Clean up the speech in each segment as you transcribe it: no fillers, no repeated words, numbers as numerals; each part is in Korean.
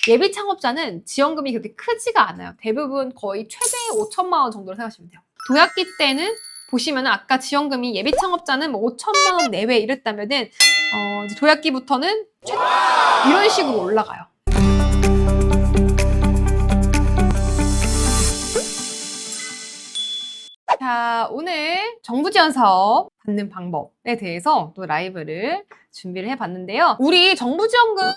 예비 창업자는 지원금이 그렇게 크지가 않아요. 대부분 거의 최대 5천만 원 정도로 생각하시면 돼요. 도약기 때는 보시면 아까 지원금이 예비 창업자는 뭐 5천만 원 내외 이랬다면은 이제 도약기부터는 이런 식으로 올라가요. 자, 오늘 정부 지원 사업 받는 방법에 대해서 또 라이브를 준비를 해봤는데요. 우리 정부 지원금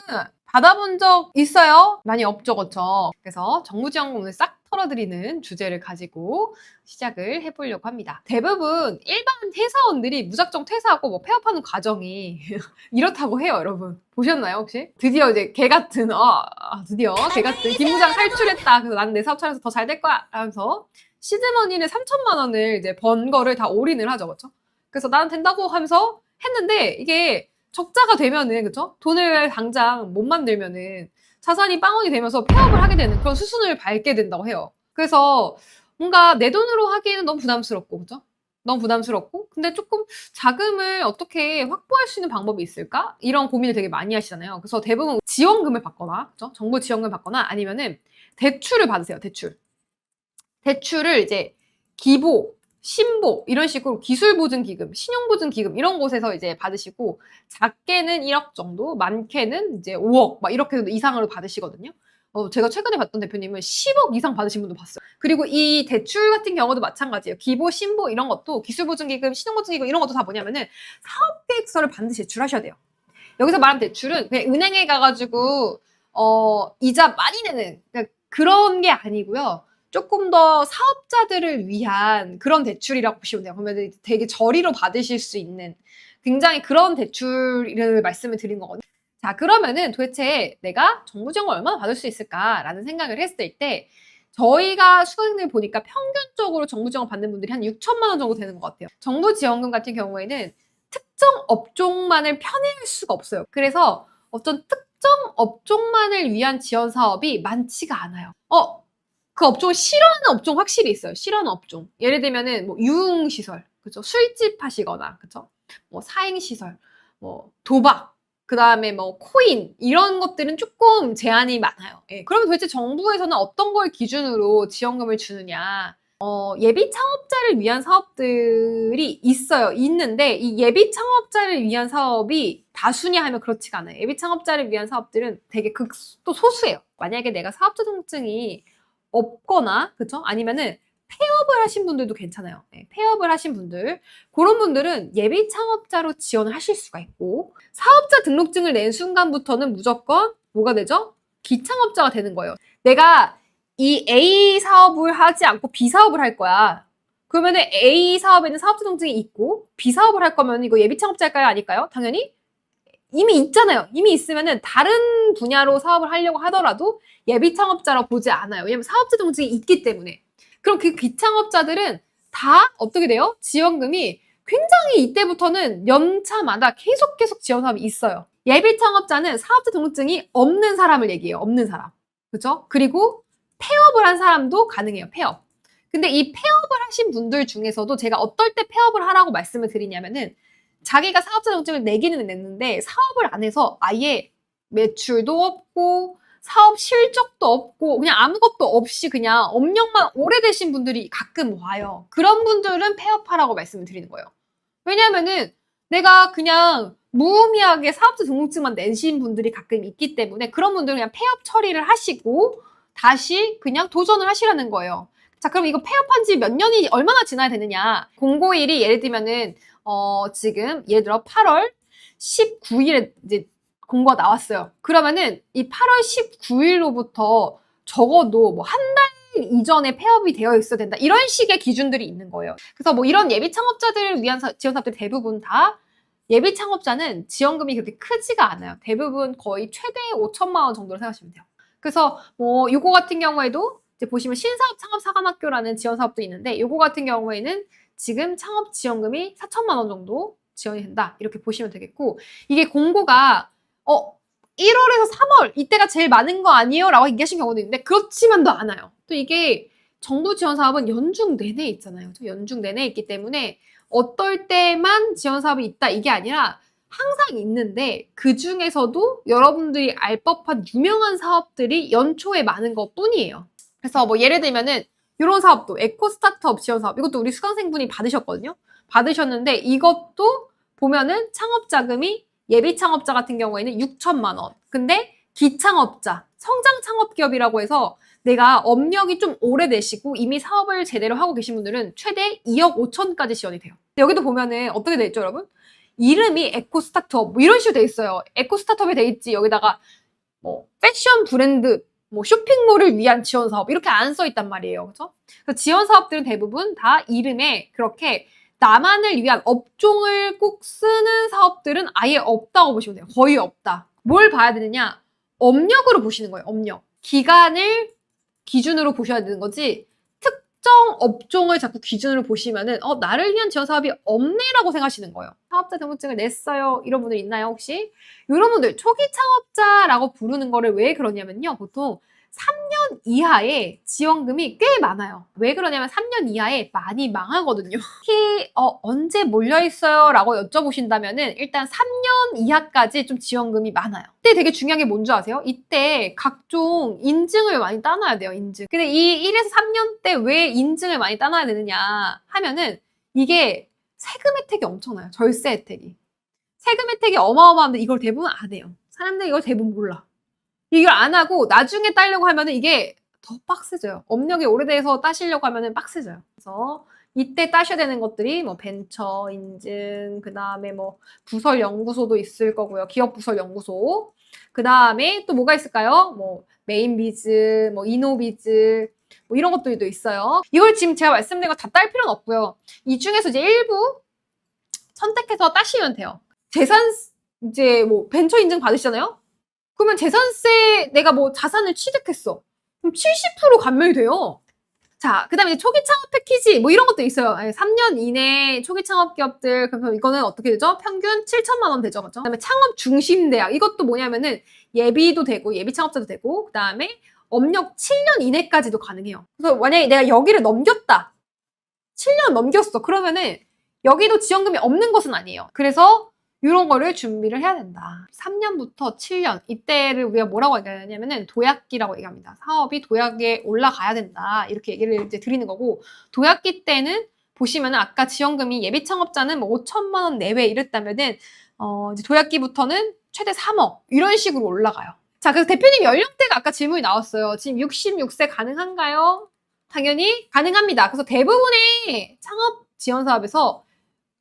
받아본 적 있어요? 많이 없죠, 그렇죠? 그래서 정부 지원금 오늘 싹 털어드리는 주제를 가지고 시작을 해보려고 합니다. 대부분 일반 회사원들이 무작정 퇴사하고 뭐 폐업하는 과정이 이렇다고 해요, 여러분. 보셨나요, 혹시? 드디어 이제 개 같은 김 부장 탈출했다. 그래서 나는 내 사업 차려서 더 잘 될 거야. 하면서 시드머니는 3천만 원을 이제 번 거를 다 올인을 하죠, 그렇죠? 그래서 나는 된다고 하면서 했는데 이게 적자가 되면은, 그쵸? 돈을 당장 못 만들면은 자산이 빵원이 되면서 폐업을 하게 되는 그런 수순을 밟게 된다고 해요. 그래서 뭔가 내 돈으로 하기에는 너무 부담스럽고, 그죠? 너무 부담스럽고, 근데 조금 자금을 어떻게 확보할 수 있는 방법이 있을까? 이런 고민을 되게 많이 하시잖아요. 그래서 대부분 지원금을 받거나, 그죠? 정부 지원금을 받거나 아니면은 대출을 받으세요, 대출. 대출을 이제 기보, 신보 이런 식으로 기술보증기금, 신용보증기금 이런 곳에서 이제 받으시고 작게는 1억 정도, 많게는 이제 5억 막 이렇게 이상으로 받으시거든요. 제가 최근에 봤던 대표님은 10억 이상 받으신 분도 봤어요. 그리고 이 대출 같은 경우도 마찬가지예요. 기보, 신보 이런 것도 기술보증기금, 신용보증기금 이런 것도 다 뭐냐면은 사업계획서를 반드시 제출하셔야 돼요. 여기서 말하는 대출은 그냥 은행에 가가지고 이자 많이 내는 그런 게 아니고요. 조금 더 사업자들을 위한 그런 대출이라고 보시면 돼요. 그러면 되게 저리로 받으실 수 있는 굉장히 그런 대출을 말씀을 드린 거거든요. 자, 그러면은 도대체 내가 정부 지원을 얼마나 받을 수 있을까라는 생각을 했을 때 저희가 수강생들 보니까 평균적으로 정부 지원 받는 분들이 한 6천만 원 정도 되는 것 같아요. 정부 지원금 같은 경우에는 특정 업종만을 편애할 수가 없어요. 그래서 어떤 특정 업종만을 위한 지원 사업이 많지가 않아요. 그 업종을 싫어하는 업종 확실히 있어요. 싫어하는 업종. 예를 들면은 뭐 유흥시설, 그죠? 술집 하시거나, 그죠? 뭐 사행시설, 뭐 도박, 그 다음에 뭐 코인 이런 것들은 조금 제한이 많아요. 예. 그러면 도대체 정부에서는 어떤 걸 기준으로 지원금을 주느냐? 예비 창업자를 위한 사업들이 있어요. 있는데 이 예비 창업자를 위한 사업이 다수냐 하면 그렇지가 않아요. 예비 창업자를 위한 사업들은 되게 또 소수예요. 만약에 내가 사업자 등록증이 없거나, 그쵸? 아니면은 폐업을 하신 분들도 괜찮아요. 네, 폐업을 하신 분들. 그런 분들은 예비 창업자로 지원을 하실 수가 있고, 사업자 등록증을 낸 순간부터는 무조건 뭐가 되죠? 기창업자가 되는 거예요. 내가 이 A 사업을 하지 않고 B 사업을 할 거야. 그러면은 A 사업에는 사업자 등록증이 있고, B 사업을 할 거면 이거 예비 창업자일까요? 아닐까요? 당연히 이미 있잖아요. 이미 있으면은 다른 분야로 사업을 하려고 하더라도 예비 창업자라고 보지 않아요. 왜냐면 사업자 등록증이 있기 때문에. 그럼 그 기창업자들은 다 어떻게 돼요? 지원금이 굉장히 이때부터는 연차마다 계속 지원 사업이 있어요. 예비 창업자는 사업자 등록증이 없는 사람을 얘기해요. 없는 사람. 그죠? 그리고 폐업을 한 사람도 가능해요. 폐업. 근데 이 폐업을 하신 분들 중에서도 제가 어떨 때 폐업을 하라고 말씀을 드리냐면은 자기가 사업자 등록증을 내기는 냈는데 사업을 안 해서 아예 매출도 없고 사업 실적도 없고 그냥 아무것도 없이 그냥 업력만 오래되신 분들이 가끔 와요. 그런 분들은 폐업하라고 말씀을 드리는 거예요. 왜냐면은 내가 그냥 무의미하게 사업자 등록증만 내신 분들이 가끔 있기 때문에 그런 분들은 그냥 폐업 처리를 하시고 다시 그냥 도전을 하시라는 거예요. 자, 그럼 이거 폐업한 지 몇 년이 얼마나 지나야 되느냐? 공고일이 예를 들면은 지금 예를 들어 8월 19일에 이제 공고가 나왔어요. 그러면은 이 8월 19일로부터 적어도 뭐 한 달 이전에 폐업이 되어 있어야 된다. 이런 식의 기준들이 있는 거예요. 그래서 뭐 이런 예비 창업자들을 위한 지원 사업들 대부분 다 예비 창업자는 지원금이 그렇게 크지가 않아요. 대부분 거의 최대 5천만 원 정도로 생각하시면 돼요. 그래서 뭐 요거 같은 경우에도 이제 보시면 신사업 창업사관학교라는 지원 사업도 있는데 요거 같은 경우에는 지금 창업 지원금이 4천만 원 정도 지원이 된다. 이렇게 보시면 되겠고 이게 공고가 1월에서 3월 이때가 제일 많은 거 아니에요? 라고 얘기하신 경우도 있는데 그렇지만도 않아요. 또 이게 정부 지원 사업은 연중 내내 있잖아요. 연중 내내 있기 때문에 어떨 때만 지원 사업이 있다 이게 아니라 항상 있는데 그 중에서도 여러분들이 알 법한 유명한 사업들이 연초에 많은 것 뿐이에요. 그래서 뭐 예를 들면은 이런 사업도 에코 스타트업 지원 사업, 이것도 우리 수강생분이 받으셨거든요. 받으셨는데 이것도 보면은 창업 자금이 예비 창업자 같은 경우에는 6천만 원. 근데 기창업자, 성장 창업 기업이라고 해서 내가 업력이 좀 오래되시고 이미 사업을 제대로 하고 계신 분들은 최대 2억 5천까지 지원이 돼요. 여기도 보면은 어떻게 돼 있죠, 여러분? 이름이 에코 스타트업 뭐 이런 식으로 돼 있어요. 에코 스타트업이 돼 있지. 여기다가 뭐 패션 브랜드, 뭐 쇼핑몰을 위한 지원 사업 이렇게 안 써 있단 말이에요. 그렇죠? 그래서 지원 사업들은 대부분 다 이름에 그렇게 나만을 위한 업종을 꼭 쓰는 사업들은 아예 없다고 보시면 돼요. 거의 없다. 뭘 봐야 되느냐? 업력으로 보시는 거예요. 업력. 기간을 기준으로 보셔야 되는 거지 특정 업종을 자꾸 기준으로 보시면은 나를 위한 지원 사업이 없네라고 생각하시는 거예요. 사업자 등록증을 냈어요. 이런 분들 있나요 혹시? 이런 분들 초기 창업자라고 부르는 거를 왜 그러냐면요. 보통 3년 이하의 지원금이 꽤 많아요. 왜 그러냐면 3년 이하에 많이 망하거든요. 특히 언제 몰려있어요? 라고 여쭤보신다면은 일단 3년 이하까지 좀 지원금이 많아요. 이때 되게 중요한 게 뭔지 아세요? 이때 각종 인증을 많이 따놔야 돼요. 인증. 근데 이 1에서 3년 때 왜 인증을 많이 따놔야 되느냐 하면은 이게 세금 혜택이 엄청나요. 절세 혜택이. 세금 혜택이 어마어마한데 이걸 대부분 안 해요. 사람들이 이걸 대부분 몰라. 이걸 안 하고 나중에 따려고 하면은 이게 더 빡세져요. 업력이 오래돼서 따시려고 하면은 빡세져요. 그래서 이때 따셔야 되는 것들이 뭐 벤처 인증, 그 다음에 뭐 부설 연구소도 있을 거고요. 기업 부설 연구소. 그 다음에 또 뭐가 있을까요? 뭐 메인비즈, 뭐 이노비즈, 뭐 이런 것들도 있어요. 이걸 지금 제가 말씀드린 거 다 딸 필요는 없고요. 이 중에서 이제 일부 선택해서 따시면 돼요. 재산 이제 뭐 벤처 인증 받으시잖아요. 그러면 재산세 내가 뭐 자산을 취득했어. 그럼 70% 감면이 돼요. 자, 그 다음에 초기 창업 패키지 뭐 이런 것도 있어요. 3년 이내 초기 창업 기업들 그럼 이거는 어떻게 되죠? 평균 7천만 원 되죠. 그렇죠? 그 다음에 창업 중심 대학 이것도 뭐냐면은 예비도 되고 예비 창업자도 되고 그 다음에 업력 7년 이내까지도 가능해요. 그래서 만약에 내가 여기를 넘겼다. 7년 넘겼어. 그러면은 여기도 지원금이 없는 것은 아니에요. 그래서 이런 거를 준비를 해야 된다. 3년부터 7년 이때를 우리가 뭐라고 얘기하냐면은 도약기라고 얘기합니다. 사업이 도약에 올라가야 된다 이렇게 얘기를 이제 드리는 거고 도약기 때는 보시면은 아까 지원금이 예비 창업자는 뭐 5천만 원 내외 이랬다면은 이제 도약기부터는 최대 3억 이런 식으로 올라가요. 자, 그래서 대표님 연령대가 아까 질문이 나왔어요. 지금 66세 가능한가요? 당연히 가능합니다. 그래서 대부분의 창업 지원 사업에서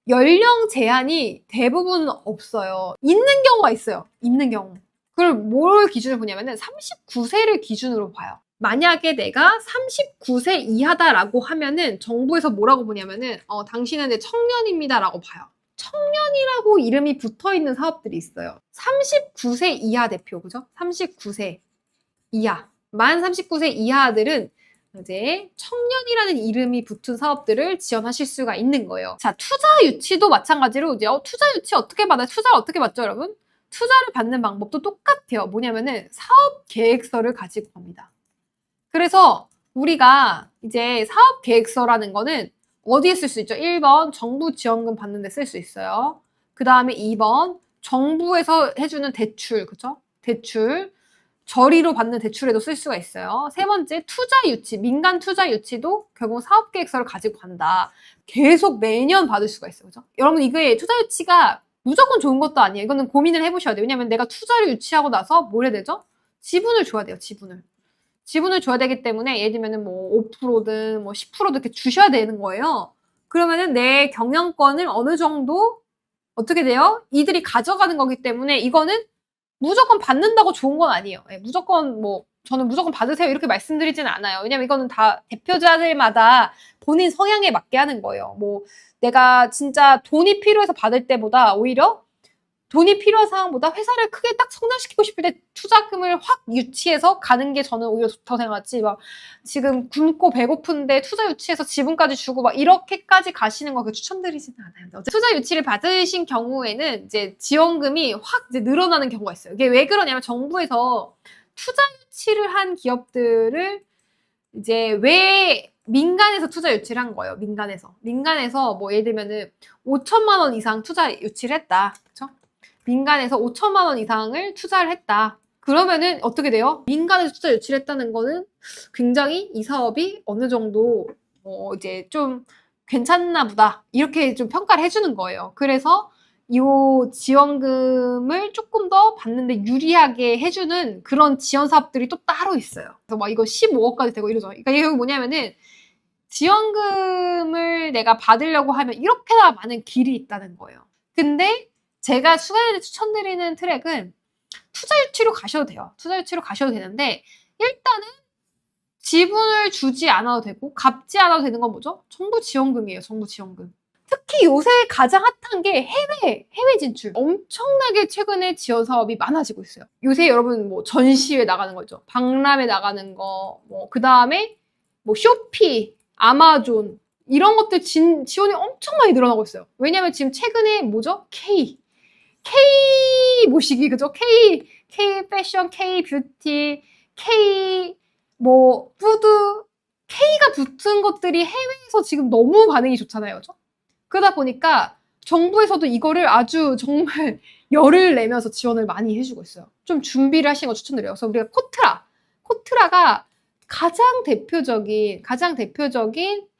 연령 제한이 대부분 없어요. 있는 경우가 있어요. 있는 경우. 그걸 뭘 기준으로 보냐면은 39세를 기준으로 봐요. 만약에 내가 39세 이하다라고 하면은 정부에서 뭐라고 보냐면은 당신은 내 청년입니다라고 봐요. 청년이라고 이름이 붙어있는 사업들이 있어요. 39세 이하 대표, 그죠? 39세 이하. 만 39세 이하들은 이제 청년이라는 이름이 붙은 사업들을 지원하실 수가 있는 거예요. 자, 투자 유치도 마찬가지로 이제 투자 유치 어떻게 받아요? 투자를 어떻게 받죠, 여러분? 투자를 받는 방법도 똑같아요. 뭐냐면은 사업 계획서를 가지고 갑니다. 그래서 우리가 이제 사업 계획서라는 거는 어디에 쓸 수 있죠? 1번 정부 지원금 받는 데 쓸 수 있어요. 그 다음에 2번 정부에서 해주는 대출, 그죠? 대출. 저리로 받는 대출에도 쓸 수가 있어요. 세 번째, 투자 유치, 민간 투자 유치도 결국 사업 계획서를 가지고 간다. 계속 매년 받을 수가 있어요. 그죠? 여러분, 이게 투자 유치가 무조건 좋은 것도 아니에요. 이거는 고민을 해보셔야 돼요. 왜냐면 내가 투자를 유치하고 나서 뭘 해야 되죠? 지분을 줘야 돼요, 지분을. 지분을 줘야 되기 때문에 예를 들면은 뭐 5%든 뭐 10%든 이렇게 주셔야 되는 거예요. 그러면은 내 경영권을 어느 정도 어떻게 돼요? 이들이 가져가는 거기 때문에 이거는 무조건 받는다고 좋은 건 아니에요. 무조건 뭐 저는 무조건 받으세요 이렇게 말씀드리지는 않아요. 왜냐면 이거는 다 대표자들마다 본인 성향에 맞게 하는 거예요. 뭐 내가 진짜 돈이 필요해서 받을 때보다 오히려 돈이 필요한 상황보다 회사를 크게 딱 성장시키고 싶을 때 투자금을 확 유치해서 가는 게 저는 오히려 좋다고 생각하지. 막 지금 굶고 배고픈데 투자 유치해서 지분까지 주고 막 이렇게까지 가시는 거 추천드리지는 않아요. 투자 유치를 받으신 경우에는 이제 지원금이 확 이제 늘어나는 경우가 있어요. 이게 왜 그러냐면 정부에서 투자 유치를 한 기업들을 이제 왜 민간에서 투자 유치를 한 거예요. 민간에서 뭐 예를 들면은 5천만 원 이상 투자 유치를 했다. 그렇죠? 민간에서 5천만 원 이상을 투자를 했다. 그러면은 어떻게 돼요? 민간에서 투자 유치를 했다는 거는 굉장히 이 사업이 어느 정도 이제 좀 괜찮나 보다 이렇게 좀 평가를 해주는 거예요. 그래서 이 지원금을 조금 더 받는데 유리하게 해주는 그런 지원 사업들이 또 따로 있어요. 그래서 막 이거 15억까지 되고 이러죠. 그러니까 이게 뭐냐면은 지원금을 내가 받으려고 하면 이렇게나 많은 길이 있다는 거예요. 근데 제가 수강자한테 추천드리는 트랙은 투자 유치로 가셔도 돼요. 투자 유치로 가셔도 되는데 일단은 지분을 주지 않아도 되고 갚지 않아도 되는 건 뭐죠? 정부 지원금이에요. 정부 지원금. 특히 요새 가장 핫한 게 해외 진출. 엄청나게 최근에 지원 사업이 많아지고 있어요. 요새 여러분 뭐 전시회 나가는 거죠. 박람회 나가는 거, 그 다음에 뭐 쇼피, 아마존 이런 것들 지원이 엄청 많이 늘어나고 있어요. 왜냐면 지금 최근에 뭐죠? K 모시기 그죠? K 패션, K 뷰티, K 푸드 K가 붙은 것들이 해외에서 지금 너무 반응이 좋잖아요. 그죠? 그러다 보니까 정부에서도 이거를 아주 정말 열을 내면서 지원을 많이 해주고 있어요. 좀 준비를 하시는 거 추천드려요. 그래서 우리가 코트라가 가장 대표적인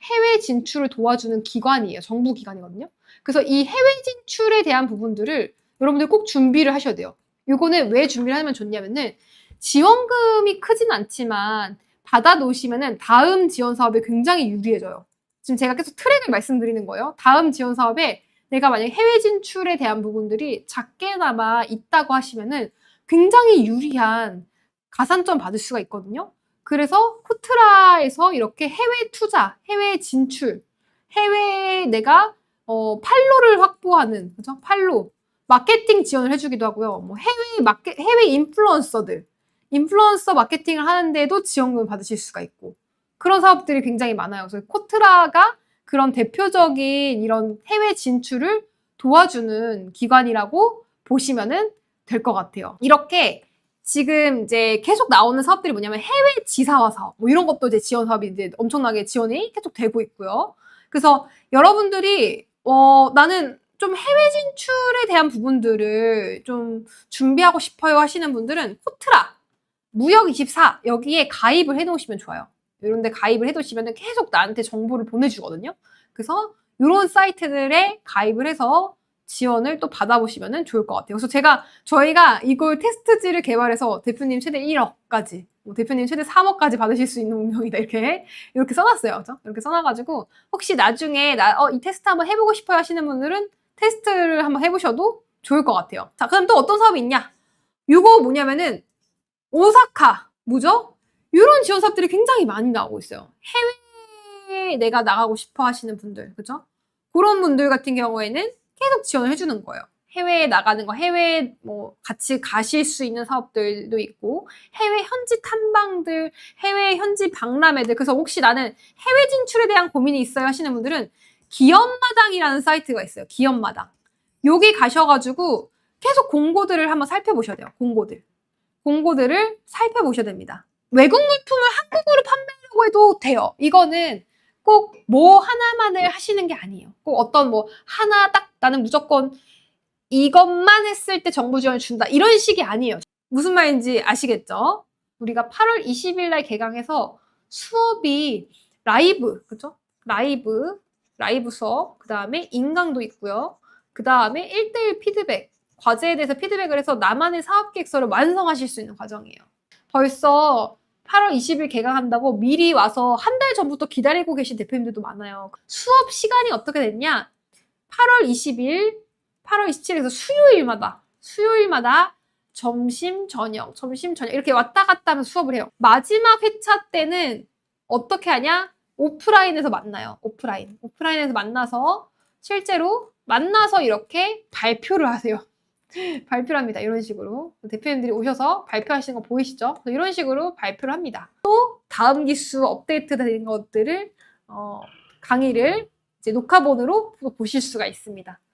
해외 진출을 도와주는 기관이에요. 정부 기관이거든요. 그래서 이 해외 진출에 대한 부분들을 여러분들 꼭 준비를 하셔야 돼요. 이거는 왜 준비를 하면 좋냐면은 지원금이 크진 않지만 받아 놓으시면은 다음 지원 사업에 굉장히 유리해져요. 지금 제가 계속 트랙을 말씀드리는 거예요. 다음 지원 사업에 내가 만약에 해외 진출에 대한 부분들이 작게나마 있다고 하시면은 굉장히 유리한 가산점 받을 수가 있거든요. 그래서 코트라에서 이렇게 해외 투자, 해외 진출, 해외에 내가 팔로를 확보하는, 그죠? 팔로. 마케팅 지원을 해주기도 하고요. 뭐 해외 인플루언서 마케팅을 하는데도 지원금을 받으실 수가 있고. 그런 사업들이 굉장히 많아요. 그래서 코트라가 그런 대표적인 이런 해외 진출을 도와주는 기관이라고 보시면은 될 것 같아요. 이렇게 지금 이제 계속 나오는 사업들이 뭐냐면 해외 지사화 사업, 뭐 이런 것도 이제 지원 사업이 이제 엄청나게 지원이 계속 되고 있고요. 그래서 여러분들이 나는 좀 해외 진출에 대한 부분들을 좀 준비하고 싶어요 하시는 분들은 코트라, 무역24 여기에 가입을 해놓으시면 좋아요. 이런 데 가입을 해두시면 계속 나한테 정보를 보내주거든요. 그래서 이런 사이트들에 가입을 해서 지원을 또 받아보시면 좋을 것 같아요. 그래서 저희가 이걸 테스트지를 개발해서 대표님 최대 1억까지, 대표님 최대 3억까지 받으실 수 있는 운명이다. 이렇게 써놨어요. 그죠? 이렇게 써놔가지고 혹시 나중에 이 테스트 한번 해보고 싶어요 하시는 분들은 테스트를 한번 해보셔도 좋을 것 같아요. 자, 그럼 또 어떤 사업이 있냐? 이거 뭐냐면은 오사카, 뭐죠? 이런 지원 사업들이 굉장히 많이 나오고 있어요. 해외에 내가 나가고 싶어 하시는 분들, 그죠? 그런 분들 같은 경우에는 계속 지원을 해주는 거예요. 해외에 나가는 거, 해외에 같이 가실 수 있는 사업들도 있고, 해외 현지 탐방들, 해외 현지 박람회들. 그래서 혹시 나는 해외 진출에 대한 고민이 있어요 하시는 분들은 기업마당이라는 사이트가 있어요. 기업마당. 여기 가셔가지고 계속 공고들을 한번 살펴보셔야 돼요. 공고들을 살펴보셔야 됩니다. 외국 물품을 한국으로 판매하려고 해도 돼요. 이거는 꼭 뭐 하나만을 하시는 게 아니에요. 꼭 어떤 하나 딱 나는 무조건 이것만 했을 때 정부 지원을 준다. 이런 식이 아니에요. 무슨 말인지 아시겠죠? 우리가 8월 20일 날 개강해서 수업이 라이브, 그죠? 라이브 수업, 그 다음에 인강도 있고요. 그 다음에 1대1 피드백, 과제에 대해서 피드백을 해서 나만의 사업 계획서를 완성하실 수 있는 과정이에요. 벌써 8월 20일 개강한다고 미리 와서 한 달 전부터 기다리고 계신 대표님들도 많아요. 수업 시간이 어떻게 됐냐? 8월 20일, 8월 27일에서 수요일마다 점심, 저녁 이렇게 왔다 갔다 하면서 수업을 해요. 마지막 회차 때는 어떻게 하냐? 오프라인에서 만나요. 오프라인에서 만나서 실제로 만나서 이렇게 발표를 하세요. 발표를 합니다. 이런 식으로. 대표님들이 오셔서 발표하시는 거 보이시죠? 이런 식으로 발표를 합니다. 또 다음 기수 업데이트 된 것들을 강의를 이제 녹화본으로 보실 수가 있습니다.